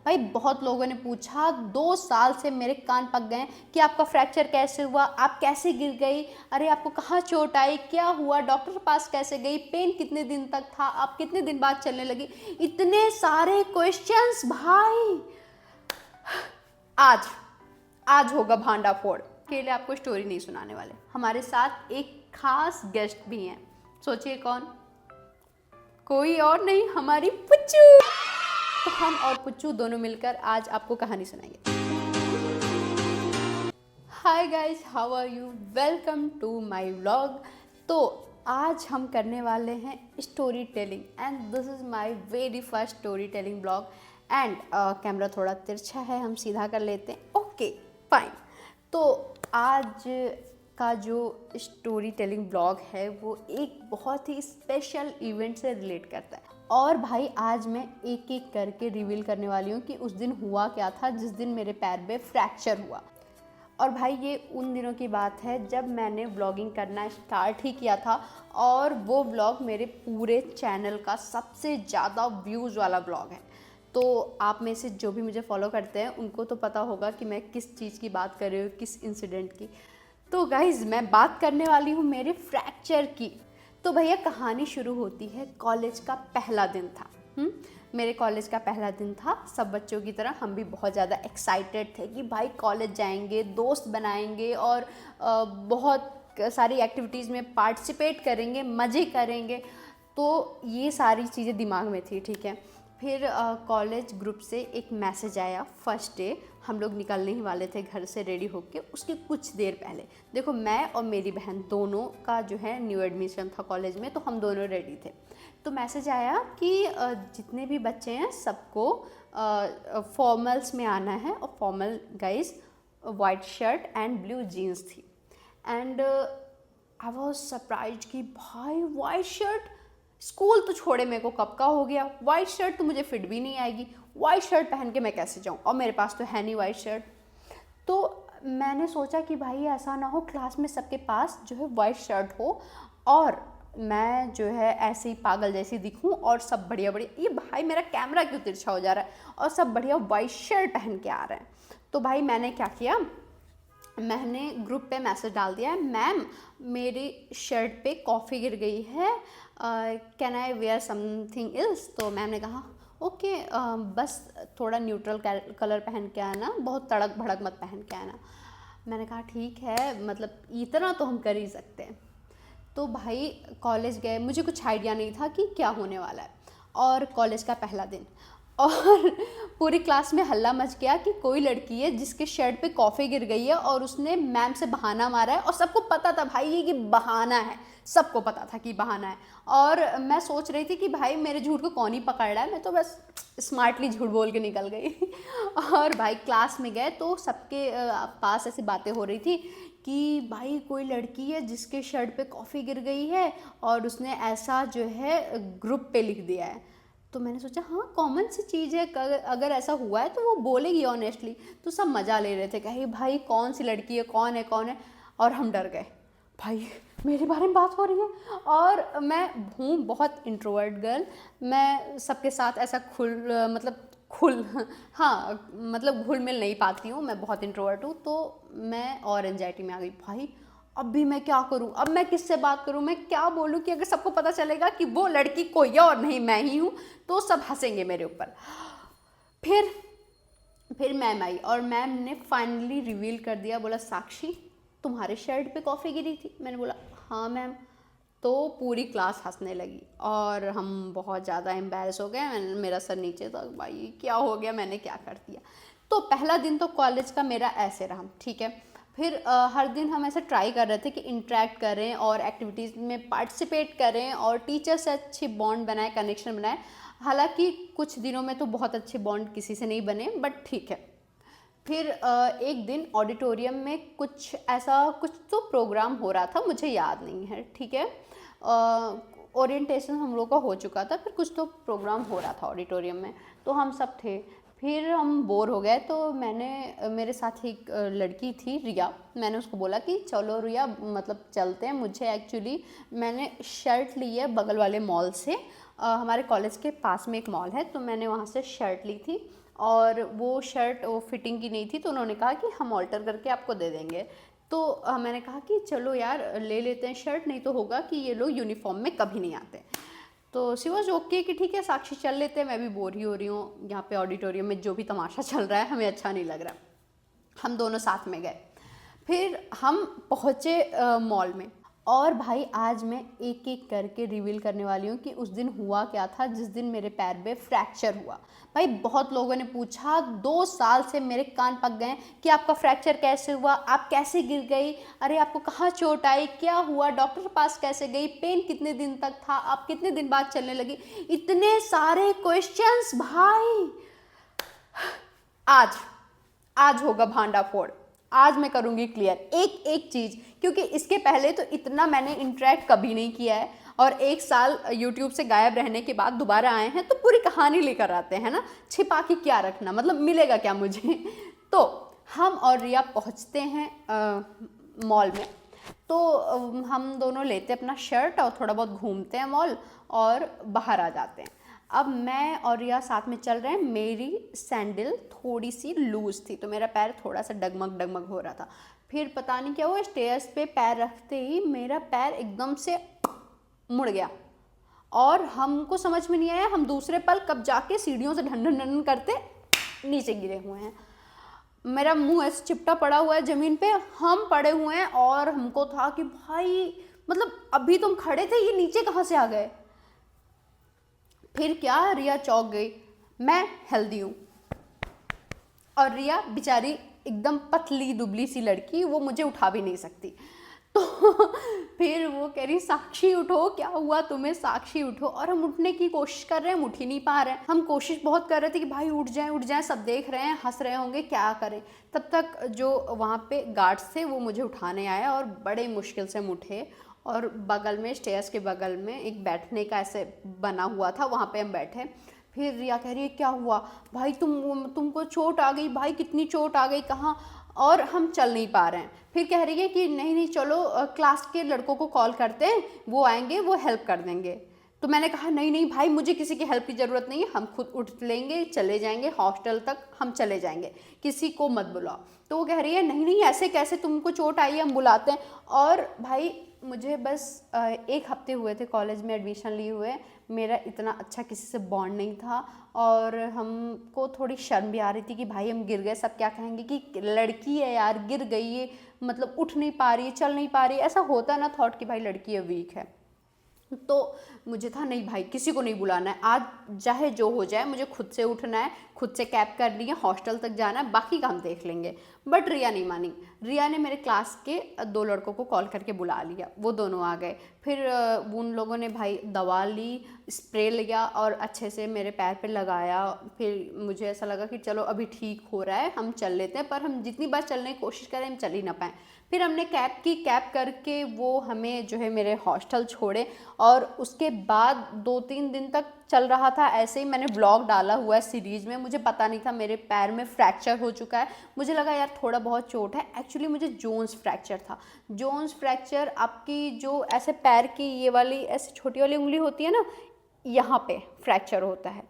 भाई बहुत लोगों ने पूछा, 2 साल से मेरे कान पक गए कि आपका फ्रैक्चर कैसे हुआ, आप कैसे गिर गई, अरे आपको कहाँ चोट आई, क्या हुआ, डॉक्टर के पास कैसे गई, पेन कितने दिन तक था, आप कितने दिन बाद चलने लगी, इतने सारे क्वेश्चंस भाई। आज आज होगा भांडा फोड़। अकेले आपको स्टोरी नहीं सुनाने वाले, हमारे साथ एक खास गेस्ट भी हैं। सोचिए कौन? कोई और नहीं, हमारी पुच्चू। तो हम और पुच्चू दोनों मिलकर आज आपको कहानी सुनाएंगे। Hi guys, how are you, welcome to my vlog. तो आज हम करने वाले हैं story telling and this is my very first story telling blog. And camera थोड़ा तिरछा है, हम सीधा कर लेते हैं। Okay fine. तो आज का जो स्टोरी टेलिंग ब्लॉग है वो एक बहुत ही स्पेशल इवेंट से रिलेट करता है। और भाई आज मैं एक एक करके रिवील करने वाली हूँ कि उस दिन हुआ क्या था जिस दिन मेरे पैर में फ्रैक्चर हुआ। और भाई ये उन दिनों की बात है जब मैंने व्लॉगिंग करना स्टार्ट ही किया था, और वो व्लॉग मेरे पूरे चैनल का सबसे ज़्यादा व्यूज़ वाला व्लॉग है। तो आप में से जो भी मुझे फॉलो करते हैं उनको तो पता होगा कि मैं किस चीज़ की बात कर रही हूँ, किस इंसिडेंट की। तो गाइज़ मैं बात करने वाली हूँ मेरे फ्रैक्चर की। तो भैया कहानी शुरू होती है, कॉलेज का पहला दिन था। मेरे कॉलेज का पहला दिन था। सब बच्चों की तरह हम भी बहुत ज़्यादा एक्साइटेड थे कि भाई कॉलेज जाएंगे, दोस्त बनाएंगे और बहुत सारी एक्टिविटीज़ में पार्टिसिपेट करेंगे, मज़े करेंगे। तो ये सारी चीज़ें दिमाग में थी, ठीक है। फिर कॉलेज ग्रुप से एक मैसेज आया फर्स्ट डे। हम लोग निकलने ही वाले थे घर से रेडी होके, उसके कुछ देर पहले। देखो मैं और मेरी बहन दोनों का जो है न्यू एडमिशन था कॉलेज में, तो हम दोनों रेडी थे। तो मैसेज आया कि जितने भी बच्चे हैं सबको फॉर्मल्स में आना है। और formal guys white shirt and blue jeans थी। एंड आई वॉज सरप्राइज कि भाई वाइट शर्ट, स्कूल तो छोड़े मेरे को कब का हो गया, वाइट शर्ट तो मुझे फिट भी नहीं आएगी, वाइट शर्ट पहन के मैं कैसे जाऊँ, और मेरे पास तो है नहीं वाइट शर्ट। तो मैंने सोचा कि भाई ऐसा ना हो क्लास में सबके पास जो है वाइट शर्ट हो और मैं जो है ऐसे ही पागल जैसी दिखूं और सब बढ़िया बढ़िया, ये भाई मेरा कैमरा क्यों तिरछा हो जा रहा है, और सब बढ़िया वाइट शर्ट पहन के आ रहे हैं। तो भाई मैंने क्या किया, मैंने ग्रुप पे मैसेज डाल दिया है, मैम मेरी शर्ट पे कॉफ़ी गिर गई है, can I wear something else. तो मैम ने कहा ओके, बस थोड़ा न्यूट्रल कलर पहन के आना, बहुत तड़क भड़क मत पहन के आना। मैंने कहा ठीक है, मतलब इतना तो हम कर ही सकते हैं। तो भाई कॉलेज गए, मुझे कुछ आइडिया नहीं था कि क्या होने वाला है। और कॉलेज का पहला दिन, और पूरी क्लास में हल्ला मच गया कि कोई लड़की है जिसके शर्ट पे कॉफ़ी गिर गई है और उसने मैम से बहाना मारा है। और सबको पता था भाई ये कि बहाना है, सबको पता था कि बहाना है। और मैं सोच रही थी कि भाई मेरे झूठ को कौन ही पकड़ रहा है, मैं तो बस स्मार्टली झूठ बोल के निकल गई। और भाई क्लास में गए तो सबके पास ऐसी बातें हो रही थी कि भाई कोई लड़की है जिसके शर्ट पे कॉफ़ी गिर गई है और उसने ऐसा जो है ग्रुप पे लिख दिया है। तो मैंने सोचा हाँ कॉमन सी चीज़ है, अगर ऐसा हुआ है तो वो बोलेगी ऑनेस्टली। तो सब मज़ा ले रहे थे, कहे भाई कौन सी लड़की है, कौन है कौन है। और हम डर गए, भाई मेरे बारे में बात हो रही है। और मैं हूँ बहुत इंट्रोवर्ट गर्ल, मैं सबके साथ ऐसा हाँ मतलब घुल मिल नहीं पाती हूँ, मैं बहुत इंट्रोवर्ट हूँ। तो मैं और एंजाइटी में आ गई, भाई अब भी मैं क्या करूं, अब मैं किससे बात करूं, मैं क्या बोलूं कि अगर सबको पता चलेगा कि वो लड़की कोई है और नहीं मैं ही हूं, तो सब हंसेंगे मेरे ऊपर। फिर मैम आई और मैम ने फाइनली रिवील कर दिया, बोला साक्षी तुम्हारे शर्ट पे कॉफ़ी गिरी थी। मैंने बोला हाँ मैम। तो पूरी क्लास हंसने लगी और हम बहुत ज़्यादा एम्बैरस हो गए। मेरा सर नीचे था, भाई क्या हो गया, मैंने क्या कर दिया। तो पहला दिन तो कॉलेज का मेरा ऐसे रहा, ठीक है। फिर हर दिन हम ऐसा ट्राई कर रहे थे कि इंटरेक्ट करें और एक्टिविटीज़ में पार्टिसिपेट करें और टीचर से अच्छी बॉन्ड बनाए, कनेक्शन बनाए। हालांकि कुछ दिनों में तो बहुत अच्छे बॉन्ड किसी से नहीं बने, बट ठीक है। फिर एक दिन ऑडिटोरियम में कुछ तो प्रोग्राम हो रहा था, मुझे याद नहीं है, ठीक है। ओरिएंटेशन हम लोग का हो चुका था, फिर कुछ तो प्रोग्राम हो रहा था ऑडिटोरियम में, तो हम सब थे। फिर हम बोर हो गए तो मेरे साथ एक लड़की थी रिया, मैंने उसको बोला कि चलो रिया मतलब चलते हैं। मुझे एक्चुअली मैंने शर्ट ली है बगल वाले मॉल से, हमारे कॉलेज के पास में एक मॉल है, तो मैंने वहाँ से शर्ट ली थी और वो शर्ट वो फिटिंग की नहीं थी, तो उन्होंने कहा कि हम ऑल्टर करके आपको दे देंगे। तो मैंने कहा कि चलो यार ले लेते हैं शर्ट, नहीं तो होगा कि ये लोग यूनिफॉर्म में कभी नहीं आते। तो शी वॉज ओके कि ठीक है साक्षी चल लेते हैं, मैं भी बोर ही हो रही हूँ यहाँ पे ऑडिटोरियम में, जो भी तमाशा चल रहा है हमें अच्छा नहीं लग रहा। हम दोनों साथ में गए, फिर हम पहुँचे मॉल में। और भाई आज मैं एक एक करके रिवील करने वाली हूँ कि उस दिन हुआ क्या था जिस दिन मेरे पैर में फ्रैक्चर हुआ। भाई बहुत लोगों ने पूछा, 2 साल से मेरे कान पक गए कि आपका फ्रैक्चर कैसे हुआ, आप कैसे गिर गई, अरे आपको कहाँ चोट आई, क्या हुआ, डॉक्टर के पास कैसे गई, पेन कितने दिन तक था, आप कितने दिन बाद चलने लगी, इतने सारे क्वेश्चंस भाई। आज होगा भांडा फोड़, आज मैं करूंगी क्लियर एक एक चीज़, क्योंकि इसके पहले तो इतना मैंने इंटरेक्ट कभी नहीं किया है, और 1 साल यूट्यूब से गायब रहने के बाद दोबारा आए हैं तो पूरी कहानी लेकर आते हैं ना, छिपा के क्या रखना, मतलब मिलेगा क्या मुझे। तो हम और रिया पहुंचते हैं मॉल में, तो हम दोनों लेते अपना शर्ट और थोड़ा बहुत घूमते हैं मॉल और बाहर आ जाते हैं। अब मैं और रिया साथ में चल रहे हैं, मेरी सैंडल थोड़ी सी लूज़ थी तो मेरा पैर थोड़ा सा डगमग हो रहा था। फिर पता नहीं क्या हुआ, स्टेयर्स पे पैर रखते ही मेरा पैर एकदम से मुड़ गया और हमको समझ में नहीं आया, हम दूसरे पल कब जाके सीढ़ियों से ढन ढन ढन करते नीचे गिरे हुए हैं। मेरा मुंह ऐसे चिपटा पड़ा हुआ है ज़मीन पे, हम पड़े हुए हैं और हमको था कि भाई मतलब अभी तुम खड़े थे, ये नीचे कहाँ से आ गए। फिर क्या, रिया चौंक गई, मैं हेल्दी हूँ और रिया बेचारी एकदम पतली दुबली सी लड़की, वो मुझे उठा भी नहीं सकती। तो फिर वो कह रही साक्षी उठो, क्या हुआ तुम्हें, साक्षी उठो। और हम उठने की कोशिश कर रहे हैं, उठ ही नहीं पा रहे हैं। हम कोशिश बहुत कर रहे थे कि भाई उठ जाएं, सब देख रहे हैं, हंस रहे होंगे, क्या करें। तब तक जो वहाँ पे गार्ड्स थे वो मुझे उठाने आए और बड़े मुश्किल से हम उठे, और बगल में स्टेयर्स के बगल में एक बैठने का ऐसे बना हुआ था, वहाँ पे हम बैठे। फिर रिया कह रही है क्या हुआ भाई, तुमको चोट आ गई, भाई कितनी चोट आ गई, कहाँ, और हम चल नहीं पा रहे हैं। फिर कह रही है कि नहीं चलो क्लास के लड़कों को कॉल करते हैं, वो आएंगे, वो हेल्प कर देंगे। तो मैंने कहा नहीं भाई, मुझे किसी की हेल्प की ज़रूरत नहीं है, हम खुद उठ लेंगे, चले जाएंगे हॉस्टल तक, हम चले जाएंगे, किसी को मत बुलाओ। तो वो कह रही है नहीं ऐसे कैसे, तुमको चोट आई है, हम बुलाते हैं। और भाई मुझे बस 1 हफ्ते हुए थे कॉलेज में एडमिशन लिए हुए, मेरा इतना अच्छा किसी से बॉन्ड नहीं था और हमको थोड़ी शर्म भी आ रही थी कि भाई हम गिर गए, सब क्या कहेंगे कि लड़की है यार, गिर गई है, मतलब उठ नहीं पा रही है, चल नहीं पा रही है, ऐसा होता है ना थॉट कि भाई लड़की है, वीक है। तो मुझे था नहीं भाई, किसी को नहीं बुलाना है, आज चाहे जो हो जाए, मुझे खुद से उठना है, खुद से कैब करनी है, हॉस्टल तक जाना है, बाकी काम देख लेंगे। बट रिया नहीं मानी, रिया ने मेरे क्लास के 2 लड़कों को कॉल करके बुला लिया, वो दोनों आ गए। फिर उन लोगों ने भाई दवा ली, स्प्रे लिया और अच्छे से मेरे पैर पे लगाया। फिर मुझे ऐसा लगा कि चलो अभी ठीक हो रहा है, हम चल लेते हैं, पर हम जितनी बार चलने की कोशिश करें हम चल ही ना पाएँ। फिर हमने कैब करके वो हमें जो है मेरे हॉस्टल छोड़े, और उसके बाद 2-3 दिन तक चल रहा था ऐसे ही। मैंने ब्लॉग डाला हुआ है सीरीज़ में, मुझे पता नहीं था मेरे पैर में फ्रैक्चर हो चुका है, मुझे लगा यार थोड़ा बहुत चोट है, एक्चुअली मुझे जोन्स फ्रैक्चर था। जोन्स फ्रैक्चर आपकी जो ऐसे पैर की ये वाली ऐसे छोटी वाली उंगली होती है ना, यहाँ पे फ्रैक्चर होता है।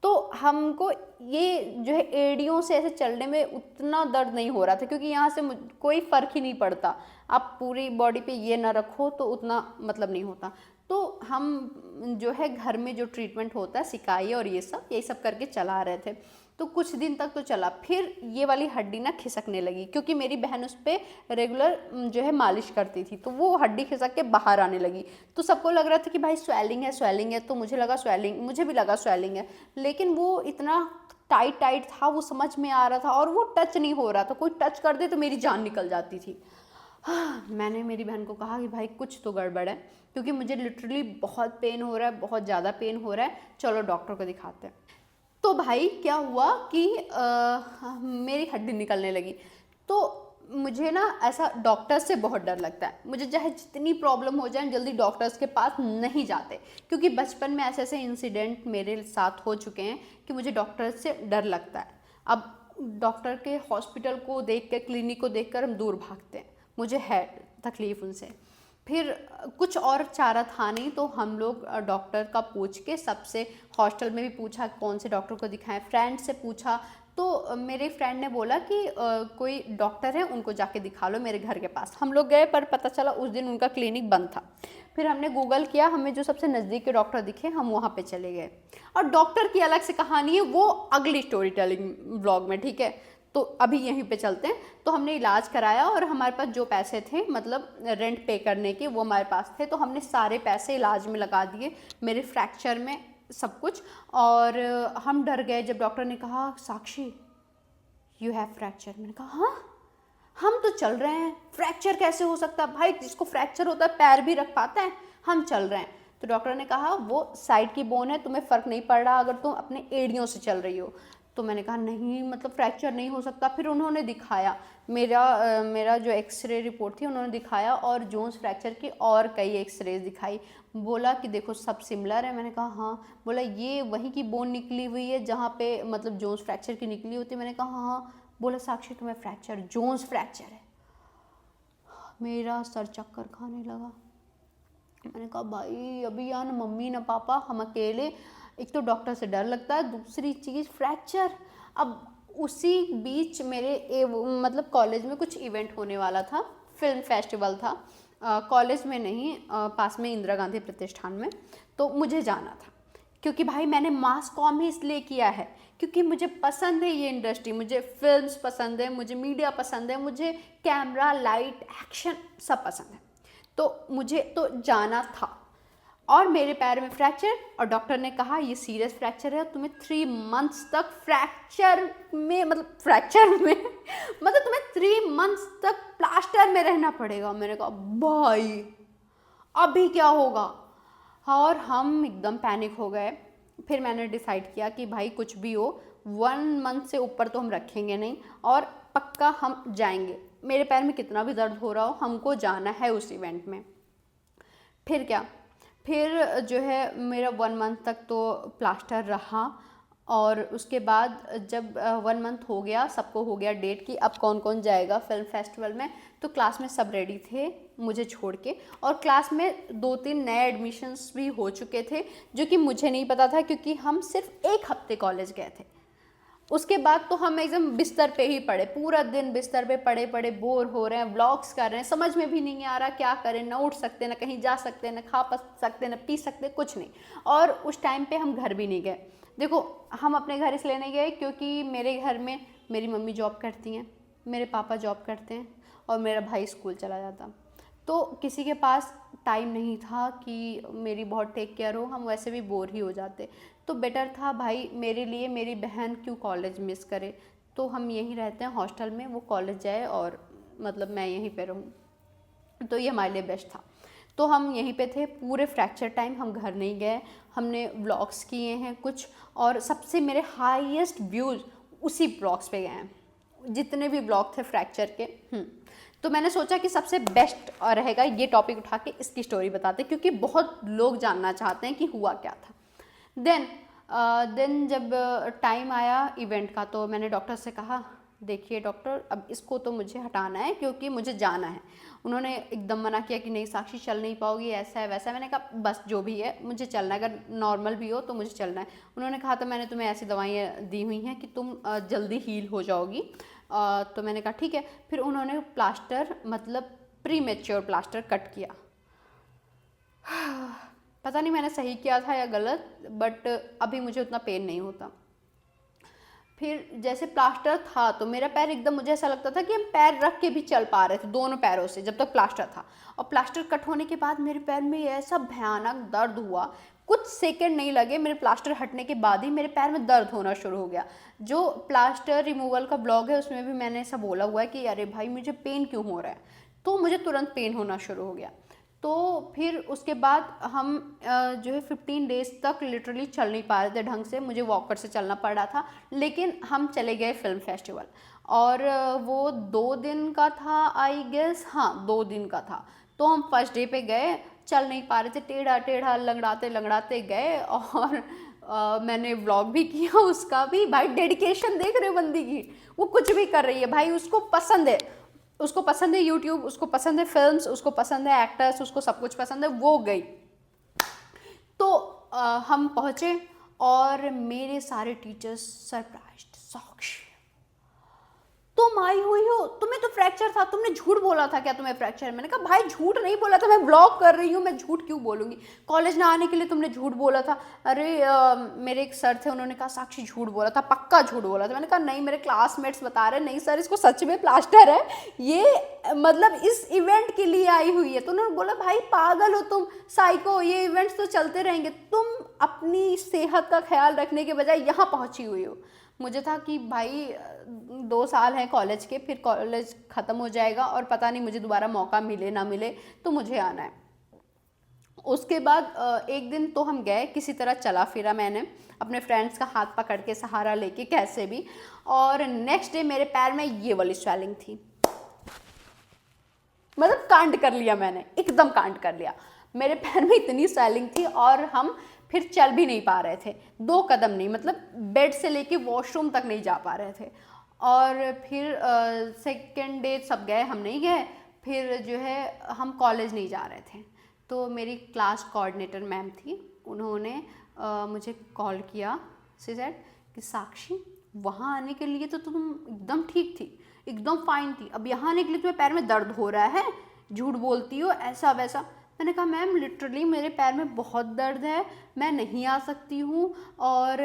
तो हमको ये जो है एड़ियों से ऐसे चलने में उतना दर्द नहीं हो रहा था, क्योंकि यहाँ से कोई फ़र्क ही नहीं पड़ता, आप पूरी बॉडी पे ये ना रखो तो उतना मतलब नहीं होता। तो हम जो है घर में जो ट्रीटमेंट होता है, सिकाई और ये सब यही सब करके चला रहे थे। तो कुछ दिन तक तो चला, फिर ये वाली हड्डी ना खिसकने लगी, क्योंकि मेरी बहन उस पर रेगुलर जो है मालिश करती थी, तो वो हड्डी खिसक के बाहर आने लगी। तो सबको लग रहा था कि भाई स्वेलिंग है, तो मुझे लगा स्वेलिंग, मुझे भी लगा स्वेलिंग है, लेकिन वो इतना टाइट था, वो समझ में आ रहा था और वो टच नहीं हो रहा था, कोई टच कर दे तो मेरी जान निकल जाती थी। मैंने मेरी बहन को कहा कि भाई कुछ तो गड़बड़ है, क्योंकि मुझे लिटरली बहुत पेन हो रहा है, बहुत ज़्यादा पेन हो रहा है, चलो डॉक्टर को दिखाते हैं। तो भाई क्या हुआ कि मेरी हड्डी निकलने लगी। तो मुझे ना ऐसा डॉक्टर से बहुत डर लगता है, मुझे चाहे जितनी प्रॉब्लम हो जाए जल्दी डॉक्टर्स के पास नहीं जाते, क्योंकि बचपन में ऐसे ऐसे इंसिडेंट मेरे साथ हो चुके हैं कि मुझे डॉक्टर से डर लगता है। अब डॉक्टर के हॉस्पिटल को देख कर, क्लिनिक को देख कर हम दूर भागते हैं, मुझे है तकलीफ़ उनसे। फिर कुछ और चारा था नहीं, तो हम लोग डॉक्टर का पूछ के, सबसे हॉस्टल में भी पूछा कौन से डॉक्टर को दिखाएं, फ्रेंड से पूछा, तो मेरे फ्रेंड ने बोला कि कोई डॉक्टर है, उनको जाके दिखा लो मेरे घर के पास। हम लोग गए, पर पता चला उस दिन उनका क्लिनिक बंद था। फिर हमने गूगल किया, हमें जो सबसे नज़दीक के डॉक्टर दिखे, हम वहाँ पे चले गए। और डॉक्टर की अलग से कहानी है, वो अगली स्टोरी टेलिंग व्लॉग में, ठीक है। तो अभी यहीं पे चलते हैं। तो हमने इलाज कराया और हमारे पास जो पैसे थे, मतलब रेंट पे करने के, वो हमारे पास थे। तो हमने सारे पैसे इलाज में लगा दिए, मेरे फ्रैक्चर में, सब कुछ। और हम डर गए जब डॉक्टर ने कहा साक्षी यू हैव फ्रैक्चर। मैंने कहा हाँ, हम तो चल रहे हैं, फ्रैक्चर कैसे हो सकता है भाई, जिसको फ्रैक्चर होता है पैर भी रख पाता है, हम चल रहे हैं। तो डॉक्टर ने कहा वो साइड की बोन है, तुम्हें फ़र्क नहीं पड़ रहा अगर तुम अपने एड़ियों से चल रही हो। तो मैंने कहा नहीं, मतलब फ्रैक्चर नहीं हो सकता। फिर उन्होंने दिखाया, मेरा जो एक्सरे रिपोर्ट थी उन्होंने दिखाया, और जोन्स फ्रैक्चर की और कई एक्सरेज दिखाई। बोला कि देखो सब सिमिलर है। मैंने कहा हाँ। बोला ये वहीं की बोन निकली हुई है जहाँ पे मतलब जोन्स फ्रैक्चर की निकली होती है। मैंने कहा हाँ। बोला साक्षी तुम्हें फ्रैक्चर, जोन्स फ्रैक्चर है। मेरा सर चक्कर खाने लगा। मैंने कहा भाई अभी यहाँ ना मम्मी ना पापा, हम अकेले, एक तो डॉक्टर से डर लगता है, दूसरी चीज़ फ्रैक्चर। अब उसी बीच मेरे मतलब कॉलेज में कुछ इवेंट होने वाला था, फिल्म फेस्टिवल था। कॉलेज में नहीं, पास में इंदिरा गांधी प्रतिष्ठान में। तो मुझे जाना था, क्योंकि भाई मैंने मास कॉम ही इसलिए किया है क्योंकि मुझे पसंद है ये इंडस्ट्री, मुझे फिल्म्स पसंद है, मुझे मीडिया पसंद है, मुझे कैमरा, लाइट, एक्शन सब पसंद है। तो मुझे तो जाना था। और मेरे पैर में फ्रैक्चर, और डॉक्टर ने कहा ये सीरियस फ्रैक्चर है, तुम्हें 3 मंथ्स तक फ्रैक्चर में मतलब तुम्हें 3 मंथ्स तक प्लास्टर में रहना पड़ेगा। मैंने कहा भाई अभी क्या होगा, और हम एकदम पैनिक हो गए। फिर मैंने डिसाइड किया कि भाई कुछ भी हो 1 मंथ से ऊपर तो हम रखेंगे नहीं, और पक्का हम जाएंगे, मेरे पैर में कितना भी दर्द हो रहा हो, हमको जाना है उस इवेंट में। फिर क्या, फिर जो है मेरा 1 मंथ तक तो प्लास्टर रहा। और उसके बाद जब 1 मंथ हो गया, सबको हो गया डेट कि अब कौन कौन जाएगा फिल्म फेस्टिवल में, तो क्लास में सब रेडी थे मुझे छोड़ के। और क्लास में 2-3 नए एडमिशन्स भी हो चुके थे, जो कि मुझे नहीं पता था क्योंकि हम सिर्फ 1 हफ्ते कॉलेज गए थे। उसके बाद तो हम एकदम बिस्तर पे ही पड़े, पूरा दिन बिस्तर पे पड़े पड़े बोर हो रहे हैं, व्लॉग्स कर रहे हैं, समझ में भी नहीं आ रहा क्या करें, ना उठ सकते, ना कहीं जा सकते, ना खा सकते, ना पी सकते, कुछ नहीं। और उस टाइम पे हम घर भी नहीं गए। देखो हम अपने घर इसलिए नहीं गए क्योंकि मेरे घर में मेरी मम्मी जॉब करती हैं, मेरे पापा जॉब करते हैं, और मेरा भाई स्कूल चला जाता। तो किसी के पास टाइम नहीं था कि मेरी बहुत टेक केयर हो, हम वैसे भी बोर ही हो जाते। तो बेटर था भाई मेरे लिए, मेरी बहन क्यों कॉलेज मिस करे, तो हम यहीं रहते हैं हॉस्टल में, वो कॉलेज जाए और मतलब मैं यहीं पे रहूँ, तो ये हमारे लिए बेस्ट था। तो हम यहीं पे थे पूरे फ्रैक्चर टाइम, हम घर नहीं गए। हमने व्लॉग्स किए हैं कुछ, और सबसे मेरे हाईएस्ट व्यूज़ उसी ब्लॉग्स पे गए हैं, जितने भी ब्लॉग थे फ्रैक्चर के। तो मैंने सोचा कि सबसे बेस्ट रहेगा ये टॉपिक उठा के इसकी स्टोरी बताते, क्योंकि बहुत लोग जानना चाहते हैं कि हुआ क्या था। देन जब टाइम आया इवेंट का, तो मैंने डॉक्टर से कहा देखिए डॉक्टर, अब इसको तो मुझे हटाना है क्योंकि मुझे जाना है। उन्होंने एकदम मना किया कि नहीं साक्षी चल नहीं पाओगी, ऐसा है वैसा है। मैंने कहा बस जो भी है मुझे चलना है, अगर नॉर्मल भी हो तो मुझे चलना है। उन्होंने कहा तो मैंने तुम्हें ऐसी दवाइयाँ दी हुई हैं कि तुम जल्दी हील हो जाओगी। तो मैंने कहा ठीक है। फिर उन्होंने प्लास्टर मतलब प्री मैच्योर प्लास्टर कट किया। पता नहीं मैंने सही किया था या गलत, बट अभी मुझे उतना पेन नहीं होता। फिर जैसे प्लास्टर था तो मेरा पैर एकदम, मुझे ऐसा लगता था कि हम पैर रख के भी चल पा रहे थे दोनों पैरों से जब तक प्लास्टर था। और प्लास्टर कट होने के बाद मेरे पैर में ऐसा भयानक दर्द हुआ, कुछ सेकंड नहीं लगे, मेरे प्लास्टर हटने के बाद ही मेरे पैर में दर्द होना शुरू हो गया। जो प्लास्टर रिमूवल का ब्लॉग है उसमें भी मैंने ऐसा बोला हुआ है कि अरे भाई मुझे पेन क्यों हो रहा है, तो मुझे तुरंत पेन होना शुरू हो गया। तो फिर उसके बाद हम जो है 15 डेज़ तक लिटरली चल नहीं पा रहे थे ढंग से, मुझे वॉकर से चलना पड़ रहा था। लेकिन हम चले गए फिल्म फेस्टिवल, और वो 2 दिन का था आई गेस, हाँ 2 दिन का था। तो हम फर्स्ट डे पे गए, चल नहीं पा रहे थे, टेढ़ा टेढ़ा लंगड़ाते लंगड़ाते गए। और मैंने व्लॉग भी किया उसका भी। भाई डेडिकेशन देख रहे हो बंदी की, वो कुछ भी कर रही है भाई, उसको पसंद है, उसको पसंद है यूट्यूब, उसको पसंद है फिल्म्स, उसको पसंद है एक्टर्स, उसको सब कुछ पसंद है, वो गई। तो हम पहुँचे और मेरे सारे टीचर्स सरप्राइज्ड, साक्षी फ्रैक्चर था, तुमने झूठ बोला था क्या तुम्हें फ्रैक्चर? मैंने कहा भाई झूठ नहीं बोला था, मैं ब्लॉग कर रही हूँ, मैं झूठ क्यों बोलूँगी? कॉलेज ना आने के लिए तुमने झूठ बोला था। अरे मेरे एक सर थे, उन्होंने कहा साक्षी झूठ बोला था, पक्का झूठ बोला था। मैंने कहा नहीं, मेरे क्लासमेट्स बता रहे नहीं सर इसको सच में प्लास्टर है, ये मतलब इस इवेंट के लिए आई हुई है। तो उन्होंने बोला भाई पागल हो तुम, साइको, ये इवेंट्स तो चलते रहेंगे, तुम अपनी सेहत का ख्याल रखने के बजाय यहाँ पहुँची हुई हो। मुझे था कि भाई 2 साल हैं कॉलेज के, फिर कॉलेज ख़त्म हो जाएगा और पता नहीं मुझे दोबारा मौका मिले ना मिले, तो मुझे आना है। उसके बाद एक दिन तो हम गए, किसी तरह चला फिरा मैंने अपने फ्रेंड्स का हाथ पकड़ के, सहारा लेके कैसे भी, और नेक्स्ट डे मेरे पैर में ये वाली स्वेलिंग थी। मतलब कांड कर लिया मैंने, एकदम कांड कर लिया। मेरे पैर में इतनी स्वेलिंग थी और हम फिर चल भी नहीं पा रहे थे, 2 कदम नहीं, मतलब बेड से लेके वॉशरूम तक नहीं जा पा रहे थे। और फिर सेकेंड डे सब गए, हम नहीं गए। फिर जो है हम कॉलेज नहीं जा रहे थे, तो मेरी क्लास कोऑर्डिनेटर मैम थी, उन्होंने मुझे कॉल किया, शी सेड कि साक्षी वहाँ आने के लिए तो तुम एकदम ठीक थी, एकदम फाइन थी, अब यहाँ आने के लिए तुम्हें पैर में दर्द हो रहा है, झूठ बोलती हो ऐसा वैसा। मैंने कहा मैम लिटरली मेरे पैर में बहुत दर्द है, मैं नहीं आ सकती हूँ। और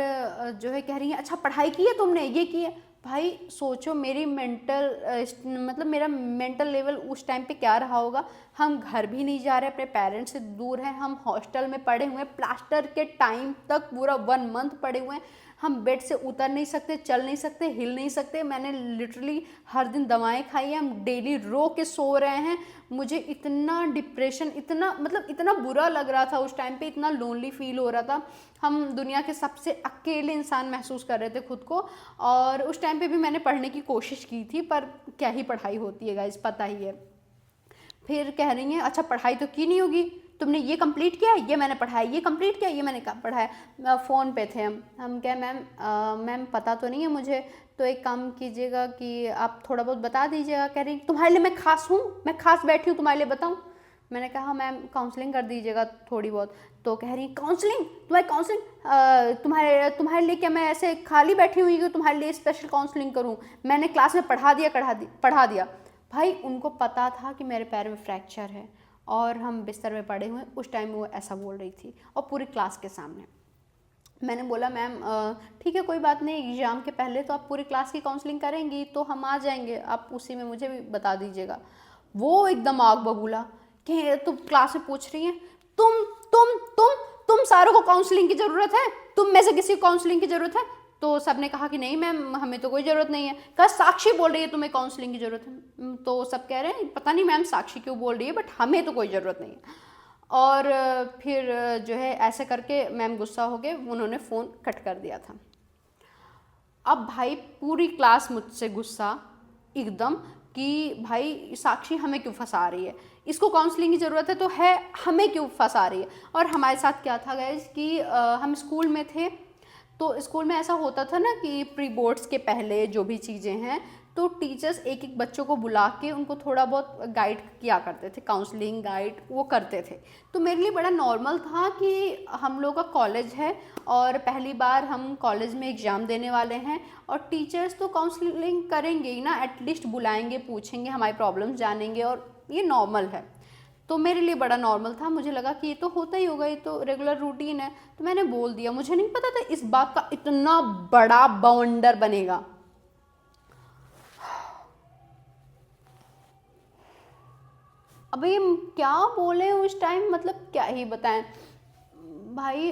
जो है कह रही है अच्छा पढ़ाई की है तुमने, ये की है। भाई सोचो मेरी मतलब मेरा मेंटल लेवल उस टाइम पे क्या रहा होगा। हम घर भी नहीं जा रहे, अपने पेरेंट्स से दूर हैं, हम हॉस्टल में पड़े हुए हैं, प्लास्टर के टाइम तक पूरा 1 मंथ पड़े हुए हैं, हम बेड से उतर नहीं सकते, चल नहीं सकते, हिल नहीं सकते। मैंने लिटरली हर दिन दवाएं खाई हैं, हम डेली रो के सो रहे हैं। मुझे इतना डिप्रेशन, इतना मतलब इतना बुरा लग रहा था उस टाइम पे, इतना लोनली फील हो रहा था। हम दुनिया के सबसे अकेले इंसान महसूस कर रहे थे खुद को। और उस टाइम पे भी मैंने पढ़ने की कोशिश की थी, पर क्या ही पढ़ाई होती है गाइस, पता ही है। फिर कह रही हैं अच्छा पढ़ाई तो की नहीं होगी, तुमने ये कंप्लीट किया, ये मैंने पढ़ाया, ये कंप्लीट किया, ये मैंने पढ़ाया। फ़ोन पे थे हम क्या मैम पता तो नहीं है मुझे, तो एक काम कीजिएगा कि आप थोड़ा बहुत बता दीजिएगा। कह रही तुम्हारे लिए मैं खास हूँ, मैं खास बैठी हूँ तुम्हारे लिए बताऊँ। मैंने कहा मैम काउंसलिंग कर दीजिएगा थोड़ी बहुत। तो कह रही काउंसलिंग, तुम्हारी काउंसलिंग, तुम्हारे लिए क्या मैं ऐसे खाली बैठी हुई कि तुम्हारे लिए स्पेशल काउंसलिंग करूँ? मैंने क्लास में पढ़ा दिया। भाई उनको पता था कि मेरे पैर में फ्रैक्चर है और हम बिस्तर में पड़े हुए, उस टाइम वो ऐसा बोल रही थी और पूरी क्लास के सामने। मैंने बोला मैम ठीक है कोई बात नहीं, एग्ज़ाम के पहले तो आप पूरी क्लास की काउंसलिंग करेंगी तो हम आ जाएंगे, आप उसी में मुझे भी बता दीजिएगा। वो एकदम आग बबूला कि तुम क्लास में पूछ रही हैं, तुम सारों को काउंसलिंग की ज़रूरत है, तुम में से किसी को काउंसलिंग की ज़रूरत है? तो सब ने कहा कि नहीं मैम हमें तो कोई ज़रूरत नहीं है। कहा साक्षी बोल रही है तुम्हें काउंसलिंग की ज़रूरत है। तो सब कह रहे हैं पता नहीं मैम साक्षी क्यों बोल रही है, बट हमें तो कोई ज़रूरत नहीं है। और फिर जो है ऐसे करके मैम गुस्सा हो गए, उन्होंने फ़ोन कट कर दिया था। अब भाई पूरी क्लास मुझसे गुस्सा एकदम कि भाई साक्षी हमें क्यों फंसा रही है, इसको काउंसलिंग की ज़रूरत है तो है, हमें क्यों फंसा रही है। और हमारे साथ क्या था गाइस कि हम स्कूल में थे, तो स्कूल में ऐसा होता था ना कि प्री बोर्ड्स के पहले जो भी चीज़ें हैं तो टीचर्स एक एक बच्चों को बुला के उनको थोड़ा बहुत गाइड किया करते थे, काउंसलिंग गाइड वो करते थे। तो मेरे लिए बड़ा नॉर्मल था कि हम लोग का कॉलेज है और पहली बार हम कॉलेज में एग्ज़ाम देने वाले हैं और टीचर्स तो काउंसलिंग करेंगे ही ना, एटलीस्ट बुलाएंगे, पूछेंगे, हमारी प्रॉब्लम्स जानेंगे, और ये नॉर्मल है। तो मेरे लिए बड़ा नॉर्मल था, मुझे लगा कि ये तो होता ही होगा, ये तो रेगुलर रूटीन है। तो मैंने बोल दिया, मुझे नहीं पता था इस बात का इतना बड़ा बवंडर बनेगा। अब ये क्या बोले उस टाइम, मतलब क्या ही बताएं भाई।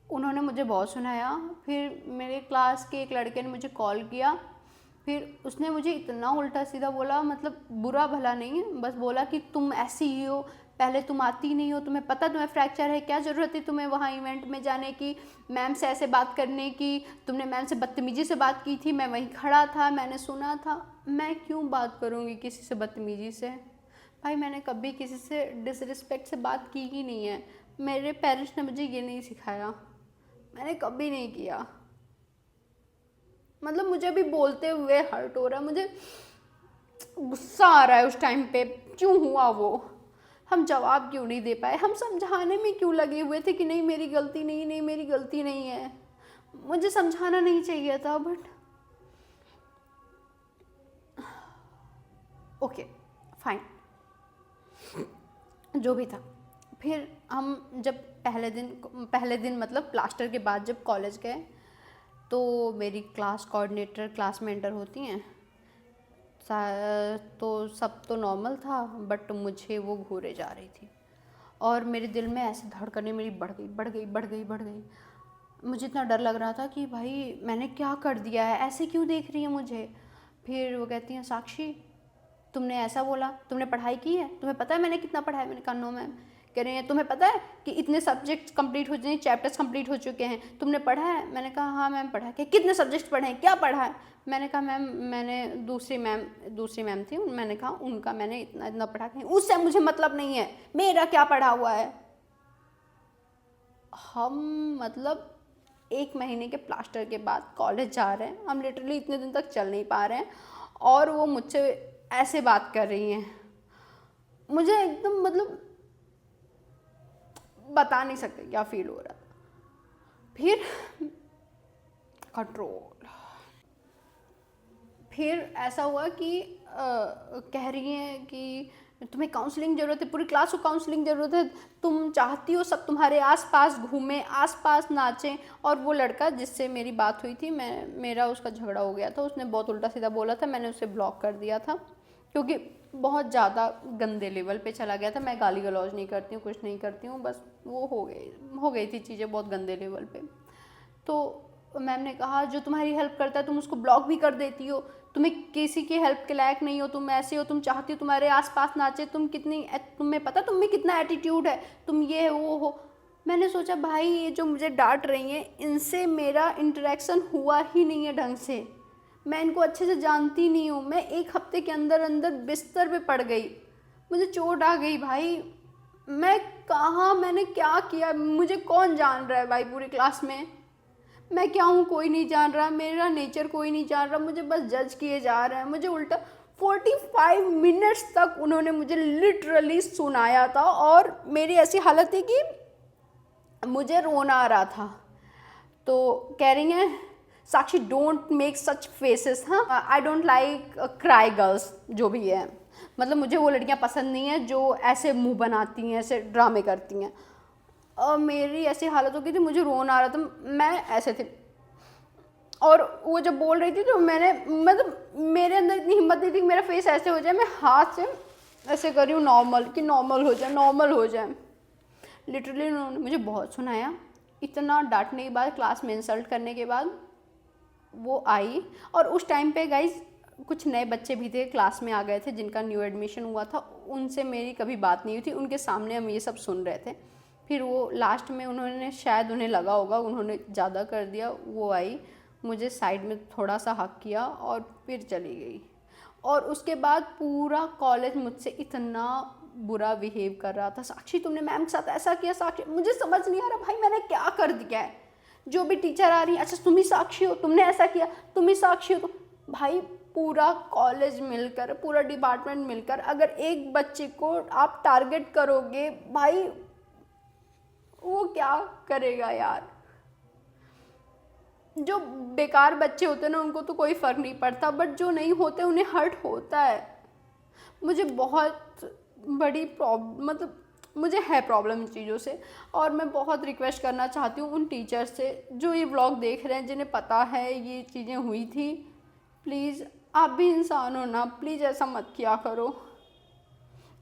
उन्होंने मुझे बहुत सुनाया, फिर मेरे क्लास के एक लड़के ने मुझे कॉल किया, फिर उसने मुझे इतना उल्टा सीधा बोला, मतलब बुरा भला नहीं, बस बोला कि तुम ऐसी ही हो, पहले तुम आती नहीं हो, तुम्हें पता तुम्हें फ्रैक्चर है, क्या ज़रूरत है तुम्हें वहाँ इवेंट में जाने की, मैम से ऐसे बात करने की, तुमने मैम से बदतमीजी से बात की थी, मैं वहीं खड़ा था, मैंने सुना था। मैं क्यों बात करूँगी किसी से बदतमीजी से? भाई मैंने कभी किसी से डिसरिस्पेक्ट से बात की ही नहीं है, मेरे पेरेंट्स ने मुझे ये नहीं सिखाया, मैंने कभी नहीं किया। मतलब मुझे अभी बोलते हुए हर्ट हो रहा है, मुझे गुस्सा आ रहा है उस टाइम पे, क्यों हुआ वो, हम जवाब क्यों नहीं दे पाए, हम समझाने में क्यों लगे हुए थे कि नहीं मेरी गलती नहीं, नहीं मेरी गलती नहीं है, मुझे समझाना नहीं चाहिए था। बट ओके फाइन, जो भी था। फिर हम जब पहले दिन मतलब प्लास्टर के बाद जब कॉलेज गए, तो मेरी क्लास कोऑर्डिनेटर क्लास में एंटर होती हैं, तो सब तो नॉर्मल था, बट मुझे वो घूरे जा रही थी और मेरे दिल में ऐसे धड़कनें मेरी बढ़ गई। मुझे इतना डर लग रहा था कि भाई मैंने क्या कर दिया है, ऐसे क्यों देख रही है मुझे। फिर वो कहती हैं, साक्षी तुमने ऐसा बोला, तुमने पढ़ाई की है, तुम्हें पता है मैंने कितना पढ़ा है। मैंने कहा नो मैम। कह रही हैं, तुम्हें पता है कि इतने सब्जेक्ट्स कंप्लीट हो चुके हैं, चैप्टर्स कंप्लीट हो चुके हैं, तुमने पढ़ा है। मैंने कहा हाँ मैम पढ़ा है। कितने सब्जेक्ट्स पढ़े हैं, क्या पढ़ा है। मैंने कहा मैम मैंने दूसरी मैम थी, मैंने कहा उनका मैंने इतना पढ़ा है, उससे मुझे मतलब नहीं है, मेरा क्या पढ़ा हुआ है। हम मतलब 1 महीने के प्लास्टर के बाद कॉलेज जा रहे हैं, हम लिटरली इतने दिन तक चल नहीं पा रहे हैं और वो मुझसे ऐसे बात कर रही हैं। मुझे एकदम मतलब बता नहीं सकते क्या फील हो रहा था। फिर कंट्रोल। फिर ऐसा हुआ कि कह रही हैं कि तुम्हें काउंसलिंग ज़रूरत है, पूरी क्लास को काउंसलिंग ज़रूरत है, तुम चाहती हो सब तुम्हारे आसपास घूमें, आसपास नाचें। और वो लड़का जिससे मेरी बात हुई थी, मेरा उसका झगड़ा हो गया था, उसने बहुत उल्टा सीधा बोला था, मैंने उसे ब्लॉक कर दिया था क्योंकि बहुत ज़्यादा गंदे लेवल पे चला गया था। मैं गाली गलौज नहीं करती हूँ, कुछ नहीं करती हूँ, बस वो हो गई थी चीज़ें बहुत गंदे लेवल पे। तो मैम ने कहा जो तुम्हारी हेल्प करता है तुम उसको ब्लॉक भी कर देती हो, तुम्हें किसी की हेल्प के लायक नहीं हो, तुम ऐसे हो, तुम चाहती हो तुम्हारे आसपास नाचे, तुम्हें पता तुम में कितना एटीट्यूड है, तुम ये वो हो। मैंने सोचा भाई ये जो मुझे डांट रही हैं, इनसे मेरा इंटरेक्शन हुआ ही नहीं है ढंग से, मैं इनको अच्छे से जानती नहीं हूँ। मैं 1 हफ्ते के अंदर अंदर बिस्तर पे पड़ गई, मुझे चोट आ गई भाई। मैंने क्या किया, मुझे कौन जान रहा है भाई पूरी क्लास में, मैं क्या हूँ कोई नहीं जान रहा, मेरा नेचर कोई नहीं जान रहा, मुझे बस जज किए जा रहे हैं। मुझे उल्टा 45 मिनट्स तक उन्होंने मुझे लिटरली सुनाया था और मेरी ऐसी हालत थी कि मुझे रोना आ रहा था। तो कह रही हैं साक्षी डोंट मेक सच फेसेस, हाँ I don't like cry girls, जो भी है, मतलब मुझे वो लड़कियां पसंद नहीं है जो ऐसे मुंह बनाती हैं, ऐसे ड्रामे करती हैं। और मेरी ऐसी हालत हो गई थी, मुझे रोना आ रहा था, मैं ऐसे थी। और वो जब बोल रही थी तो मैंने मतलब मेरे अंदर इतनी हिम्मत नहीं थी कि मेरा फेस ऐसे हो जाए, मैं हाथ से ऐसे कर रही हूँ नॉर्मल, कि नॉर्मल हो जाए। लिटरली उन्होंने मुझे बहुत सुनाया, इतना डांटने के बाद, क्लास में इंसल्ट करने के बाद वो आई। और उस टाइम पे गाइज कुछ नए बच्चे भी थे, क्लास में आ गए थे जिनका न्यू एडमिशन हुआ था, उनसे मेरी कभी बात नहीं हुई थी, उनके सामने हम ये सब सुन रहे थे। फिर वो लास्ट में उन्होंने, शायद उन्हें लगा होगा उन्होंने ज़्यादा कर दिया, वो आई मुझे साइड में थोड़ा सा हक किया और फिर चली गई। और उसके बाद पूरा कॉलेज मुझसे इतना बुरा बिहेव कर रहा था, साक्षी तुमने मैम के साथ ऐसा किया, साक्षी मुझे समझ नहीं आ रहा भाई मैंने क्या कर दिया है। जो भी टीचर आ रही है, अच्छा तुम ही साक्षी हो, तुमने ऐसा किया, तुम ही साक्षी हो। तो भाई पूरा कॉलेज मिलकर, पूरा डिपार्टमेंट मिलकर अगर एक बच्चे को आप टारगेट करोगे, भाई वो क्या करेगा यार। जो बेकार बच्चे होते हैं ना उनको तो कोई फ़र्क नहीं पड़ता, बट जो नहीं होते उन्हें हर्ट होता है। मुझे बहुत बड़ी प्रॉब्लम, मतलब मुझे है प्रॉब्लम इन चीज़ों से। और मैं बहुत रिक्वेस्ट करना चाहती हूँ उन टीचर्स से जो ये व्लॉग देख रहे हैं, जिन्हें पता है ये चीज़ें हुई थी, प्लीज़ आप भी इंसान हो ना, प्लीज़ ऐसा मत किया करो।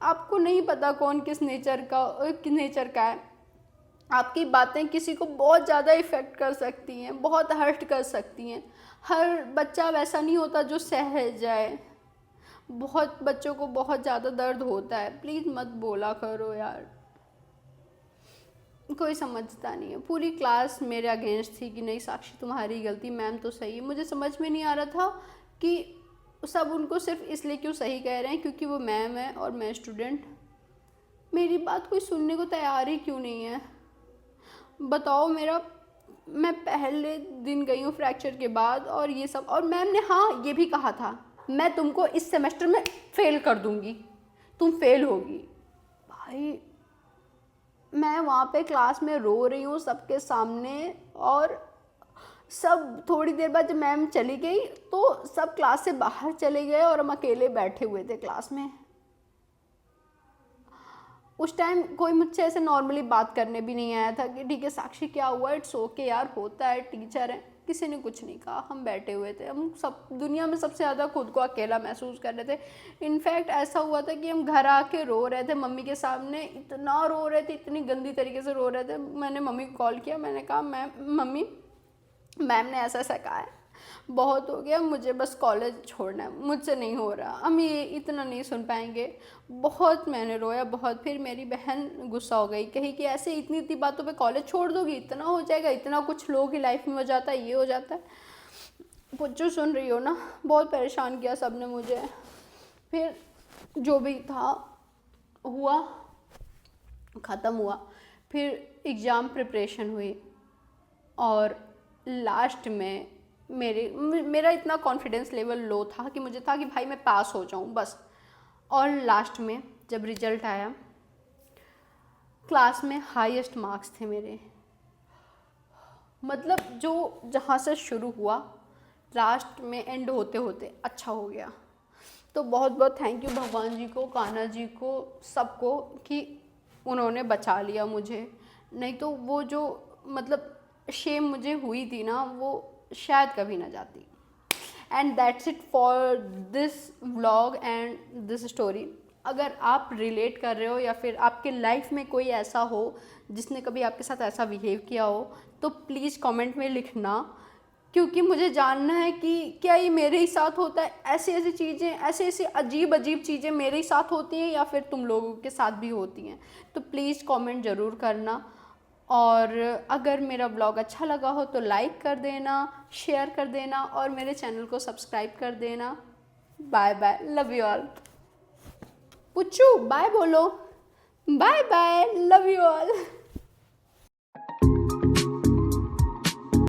आपको नहीं पता कौन किस नेचर का है। आपकी बातें किसी को बहुत ज़्यादा इफ़ेक्ट कर सकती हैं, बहुत हर्ट कर सकती हैं। हर बच्चा वैसा नहीं होता जो सह जाए, बहुत बच्चों को बहुत ज़्यादा दर्द होता है। प्लीज़ मत बोला करो यार, कोई समझता नहीं है। पूरी क्लास मेरे अगेंस्ट थी कि नहीं साक्षी तुम्हारी गलती, मैम तो सही है। मुझे समझ में नहीं आ रहा था कि सब उनको सिर्फ इसलिए क्यों सही कह रहे हैं क्योंकि वो मैम है और मैं स्टूडेंट। मेरी बात कोई सुनने को तैयार ही क्यों नहीं है, बताओ। मैं पहले दिन गई हूँ फ्रैक्चर के बाद और ये सब, और मैम ने हाँ ये भी कहा था मैं तुमको इस सेमेस्टर में फ़ेल कर दूँगी, तुम फेल होगी। भाई मैं वहाँ पे क्लास में रो रही हूँ सबके सामने, और सब थोड़ी देर बाद जब मैम चली गई तो सब क्लास से बाहर चले गए और हम अकेले बैठे हुए थे क्लास में। उस टाइम कोई मुझसे ऐसे नॉर्मली बात करने भी नहीं आया था कि ठीक है साक्षी क्या हुआ, इट्स ओके यार, होता है, टीचर है। किसी ने कुछ नहीं कहा। हम बैठे हुए थे, हम सब दुनिया में सबसे ज़्यादा खुद को अकेला महसूस कर रहे थे। इनफैक्ट ऐसा हुआ था कि हम घर आके रो रहे थे, मम्मी के सामने इतना रो रहे थे, इतनी गंदी तरीके से रो रहे थे। मैंने मम्मी को कॉल किया, मैंने कहा मम्मी मैम ने ऐसा ऐसा कहा है, बहुत हो गया, मुझे बस कॉलेज छोड़ना है, मुझसे नहीं हो रहा, हम ये इतना नहीं सुन पाएंगे। बहुत मैंने रोया, बहुत। फिर मेरी बहन गुस्सा हो गई, कही कि ऐसे इतनी इतनी बातों पे कॉलेज छोड़ दोगी, इतना हो जाएगा, इतना कुछ लोगों की लाइफ में हो जाता है, ये हो जाता है। पुच्चू सुन रही हो ना, बहुत परेशान किया सब ने मुझे। फिर जो भी था हुआ, ख़त्म हुआ। फिर एग्ज़ाम प्रिपरेशन हुई और लास्ट में मेरा इतना कॉन्फिडेंस लेवल लो था कि मुझे था कि भाई मैं पास हो जाऊं बस। और लास्ट में जब रिजल्ट आया, क्लास में हाईएस्ट मार्क्स थे मेरे। मतलब जो जहाँ से शुरू हुआ लास्ट में एंड होते होते अच्छा हो गया। तो बहुत बहुत थैंक यू भगवान जी को, कान्हा जी को, सबको कि उन्होंने बचा लिया मुझे। नहीं तो वो जो मतलब शेम मुझे हुई थी ना, वो शायद कभी ना जाती। And that's it for this vlog and this story. अगर आप रिलेट कर रहे हो या फिर आपके लाइफ में कोई ऐसा हो जिसने कभी आपके साथ ऐसा बिहेव किया हो, तो प्लीज़ कमेंट में लिखना, क्योंकि मुझे जानना है कि क्या ये मेरे ही साथ होता है, ऐसी ऐसी चीज़ें, ऐसे ऐसे अजीब अजीब चीज़ें मेरे ही साथ होती हैं या फिर तुम लोगों के साथ भी होती हैं। तो प्लीज़ कमेंट ज़रूर करना। और अगर मेरा ब्लॉग अच्छा लगा हो तो लाइक कर देना, शेयर कर देना और मेरे चैनल को सब्सक्राइब कर देना। Bye bye, love you all. पुच्चू बाय बोलो, bye bye, love you all.